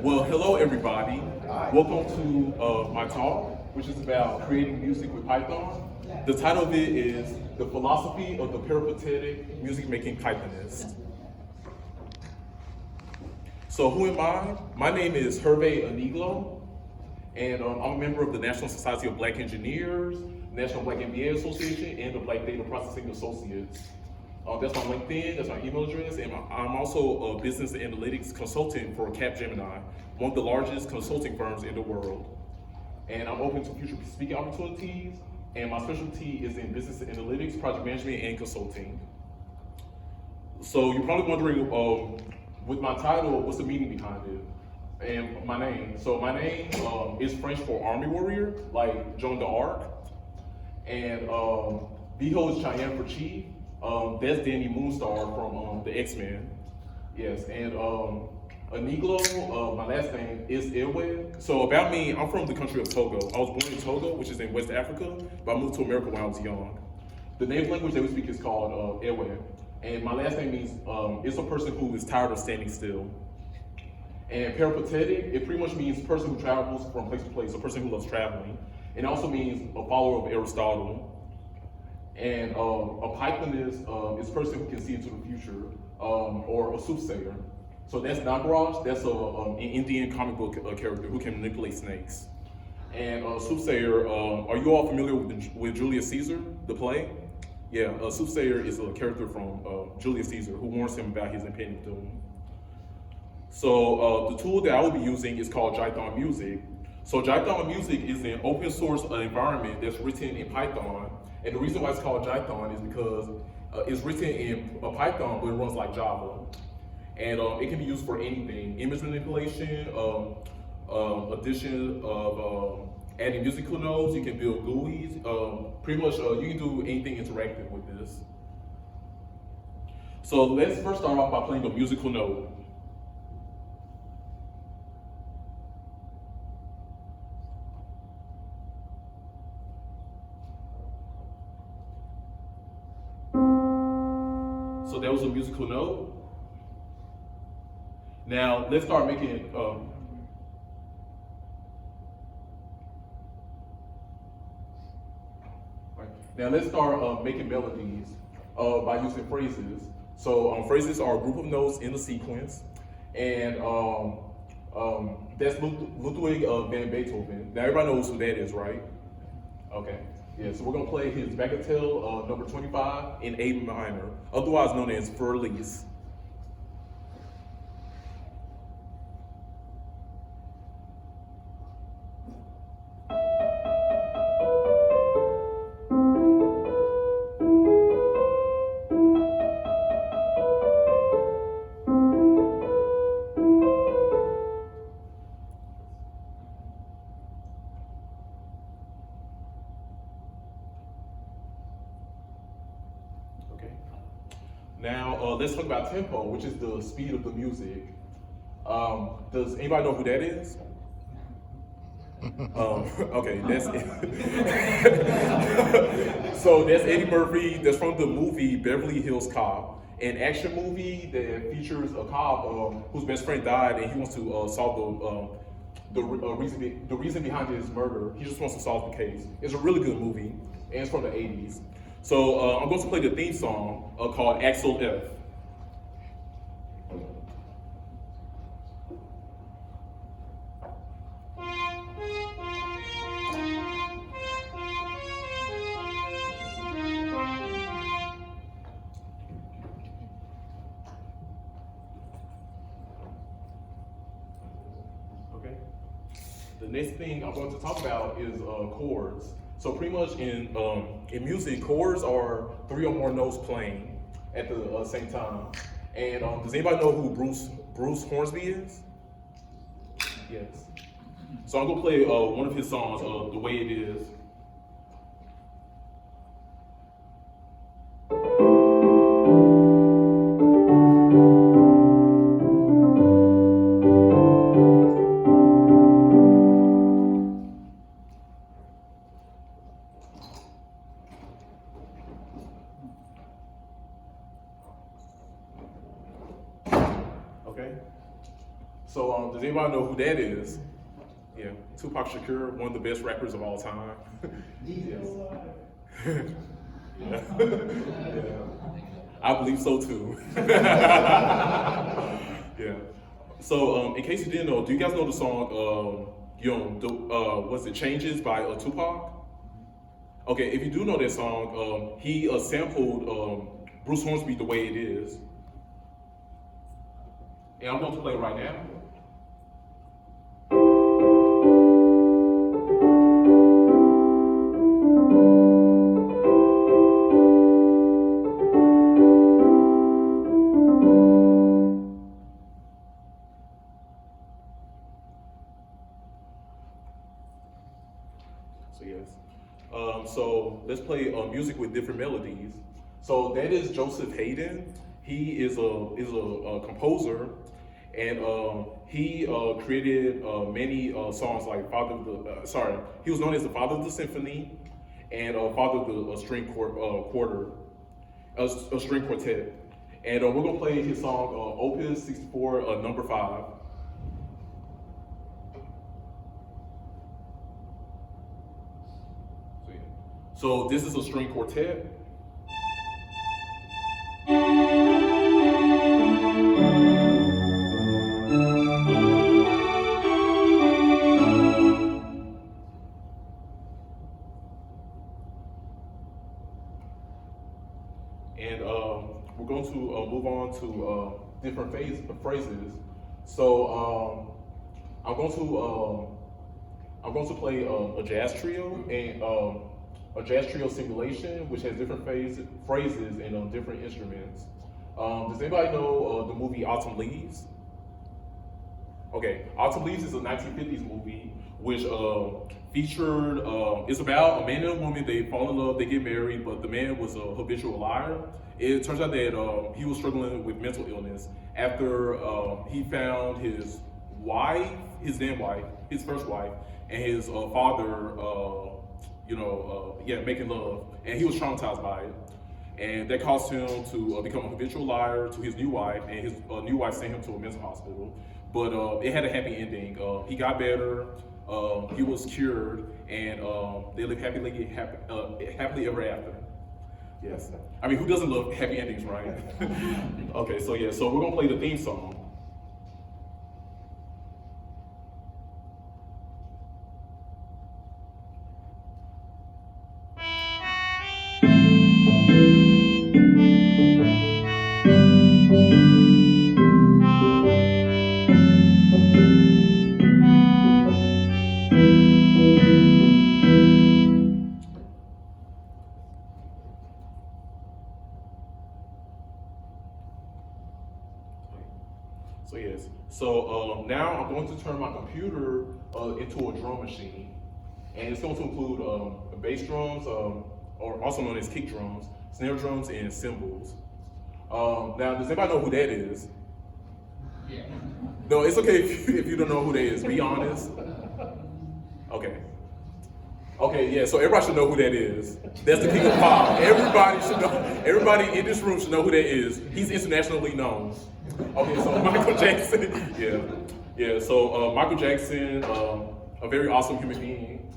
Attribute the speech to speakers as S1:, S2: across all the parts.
S1: Well, hello everybody. Welcome to my talk, which is about creating music with Python. The title of it is The Philosophy of the Peripatetic Music Making PyTennesse. So who am I? My name is Hervé Aniglo, and I'm a member of the National Society of Black Engineers, National Black MBA Association, and the Black Data Processing Associates. That's my LinkedIn, that's my email address, and I'm also a business analytics consultant for Capgemini, one of the largest consulting firms in the world. And I'm open to future speaking opportunities, and my specialty is in business analytics, project management, and consulting. So you're probably wondering, with my title, what's the meaning behind it? And my name. So my name is French for army warrior, like Joan d'Arc. And Viho is Cheyenne for chief. That's Danny Moonstar from the X-Men. Yes, and Aniglo, my last name is Ewe. So about me, I'm from the country of Togo. I was born in Togo, which is in West Africa, but I moved to America when I was young. The native language that we speak is called Ewe. And my last name means it's a person who is tired of standing still. And peripatetic, it pretty much means person who travels from place to place, a person who loves traveling. It also means a follower of Aristotle. And a PyTennesse is a person who can see into the future, or a soothsayer. So that's Nagaraj, that's an Indian comic book character who can manipulate snakes. And soothsayer, are you all familiar with Julius Caesar, the play? Yeah, a soothsayer is a character from Julius Caesar who warns him about his impending doom. So the tool that I will be using is called Python Music. So Python Music is an open source environment that's written in Python. And the reason why it's called Python is because it's written in Python, but it runs like Java. And it can be used for anything: image manipulation, addition of adding musical notes. You can build GUIs. Pretty much, you can do anything interactive with this. So let's first start off by playing a musical note. So that was a musical note. Now let's start making making melodies by using phrases. So phrases are a group of notes in a sequence, and that's Ludwig van Beethoven. Now everybody knows who that is, right? Okay. Yeah, so we're gonna play his Bagatelle number 25 in A minor, otherwise known as Fur-Elise. Now, let's talk about tempo, which is the speed of the music. Does anybody know who that is? Okay, that's it. So that's Eddie Murphy. That's from the movie Beverly Hills Cop, an action movie that features a cop whose best friend died, and he wants to solve the reason behind his murder. He just wants to solve the case. It's a really good movie, and it's from the 80s. So I'm going to play the theme song called Axel F. Okay. The next thing I'm going to talk about is chords. So pretty much in music, chords are 3 or more notes playing at the same time. And does anybody know who Bruce Hornsby is? Yes. So I'm gonna play one of his songs, "The Way It Is." Okay. So does anybody know who that is? Yeah, Tupac Shakur, one of the best rappers of all time. Yes. Yeah. Yeah. I believe so too. Yeah. So in case you didn't know, do you guys know the song, was it Changes by Tupac? Okay, if you do know that song, he sampled Bruce Hornsby, The Way It Is. And I'm going to play it right now. So yes. So let's play music with different melodies. So that is Joseph Haydn. He is a composer, and he created many songs like he was known as the Father of the Symphony and Father of the string quartet. And we're gonna play his song Opus 64, number 5. So this is a string quartet. And we're going to move on to different phrases. So I'm going to play a jazz trio and a jazz trio simulation, which has different phrases and different instruments. Does anybody know the movie Autumn Leaves? Okay, Autumn Leaves is a 1950s movie which featured, it's about a man and a woman, they fall in love, they get married, but the man was a habitual liar. It turns out that he was struggling with mental illness after he found his wife, his then wife, his first wife, and his father, making love, and he was traumatized by it. And that caused him to become a habitual liar to his new wife, and his new wife sent him to a mental hospital. But it had a happy ending. He got better, he was cured, and they lived happily ever after. Yes. I mean, who doesn't love happy endings, right? Okay, so yeah, so we're gonna play the theme song. So yes, so now I'm going to turn my computer into a drum machine, and it's going to include bass drums, or also known as kick drums, snare drums, and cymbals. Now, does anybody know who that is?
S2: Yeah.
S1: No, it's okay if you don't know who that is. Be honest. Okay. Okay, yeah, so everybody should know who that is. That's the king of pop. Everybody should know. Everybody in this room should know who that is. He's internationally known. Okay, so Michael Jackson. Yeah. So Michael Jackson, a very awesome human being.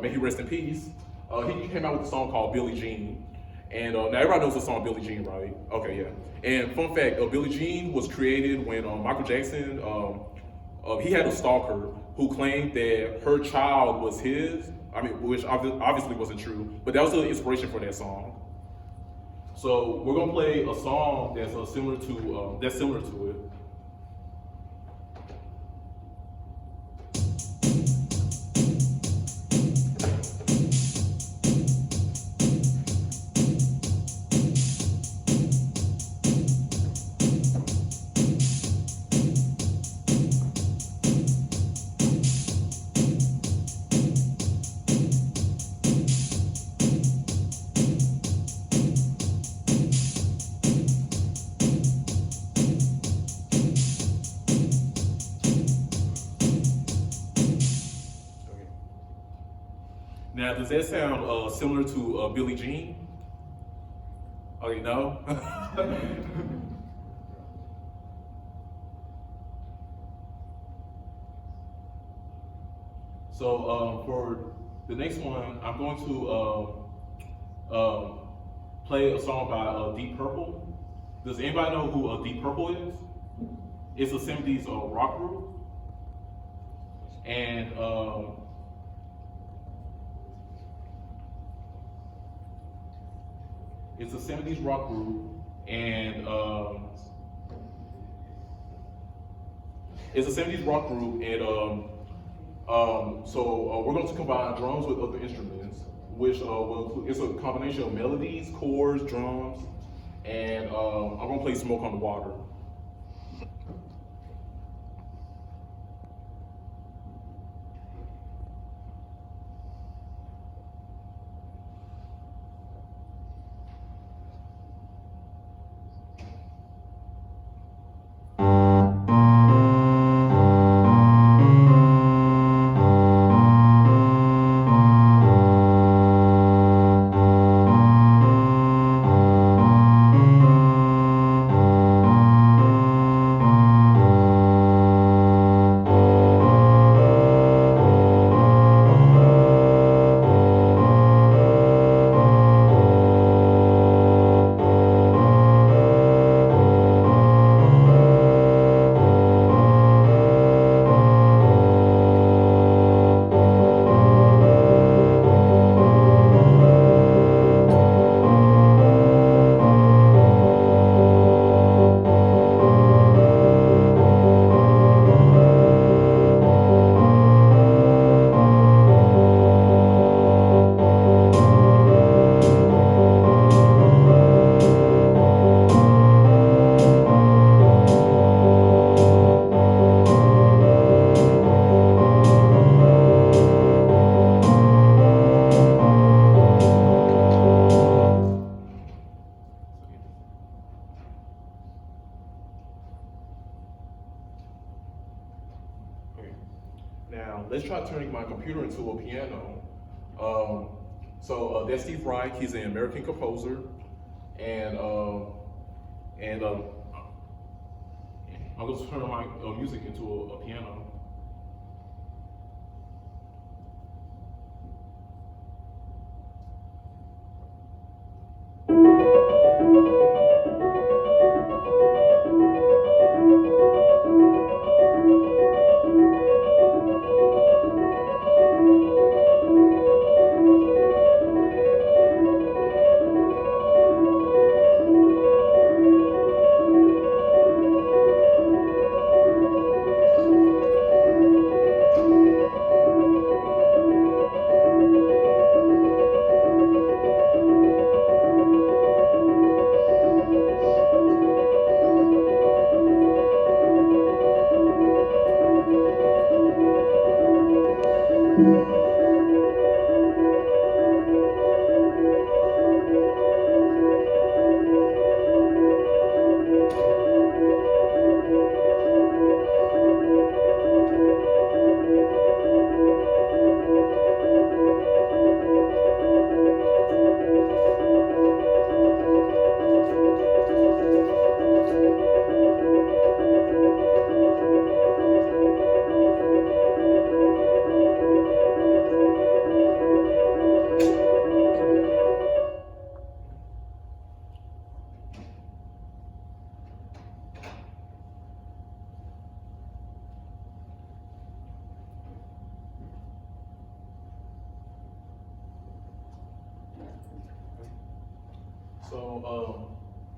S1: May he rest in peace. He came out with a song called Billie Jean. And now everybody knows the song Billie Jean, right? Okay, yeah. And fun fact, Billie Jean was created when Michael Jackson, he had a stalker who claimed that her child was his. I mean, which obviously wasn't true, but that was the inspiration for that song. So we're gonna play a song that's similar to it. Now, does that sound similar to Billie Jean? Okay, no? So for the next one, I'm going to play a song by Deep Purple. Does anybody know who Deep Purple is? It's a 70s rock group. And it's a 70s rock group, and it's a 70s rock group, and so we're going to combine drums with other instruments, which will include, it's a combination of melodies, chords, drums, and I'm going to play Smoke on the Water. Now, let's try turning my computer into a piano. That's Steve Reich. He's an American composer, and I'm going to turn my music into a piano.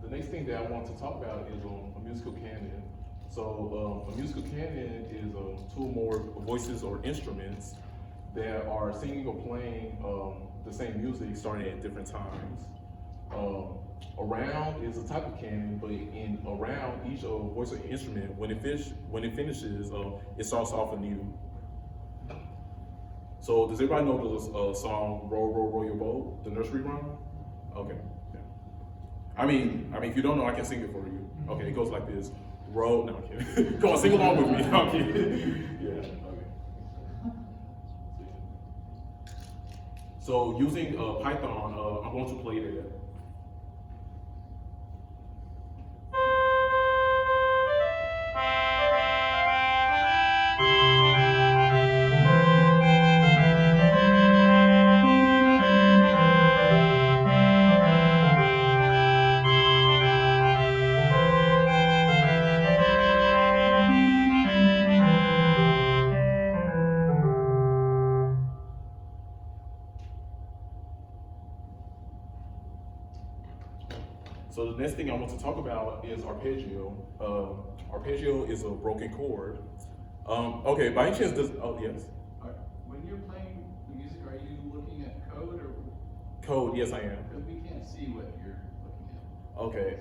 S1: The next thing that I want to talk about is a musical canon. A musical canon is two or more voices or instruments that are singing or playing the same music starting at different times. Around is a type of canon, but in around each voice or instrument, when it finishes, it starts off anew. So does everybody know the song "Row, Row, Row Your Boat"? The nursery rhyme? Okay. Yeah. I mean, if you don't know, I can sing it for you. Okay, it goes like this: row. No, I'm kidding. Come on, sing along with me. No, I'm kidding. Yeah. Okay. So using Python, I'm going to play that. So the next thing I want to talk about is arpeggio. Arpeggio is a broken chord. Okay, by any chance, yes?
S2: When you're playing the music, are you looking at code or?
S1: Code, yes I am.
S2: Because we can't see what you're looking at.
S1: Okay,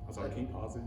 S1: I'm sorry, can you pause it?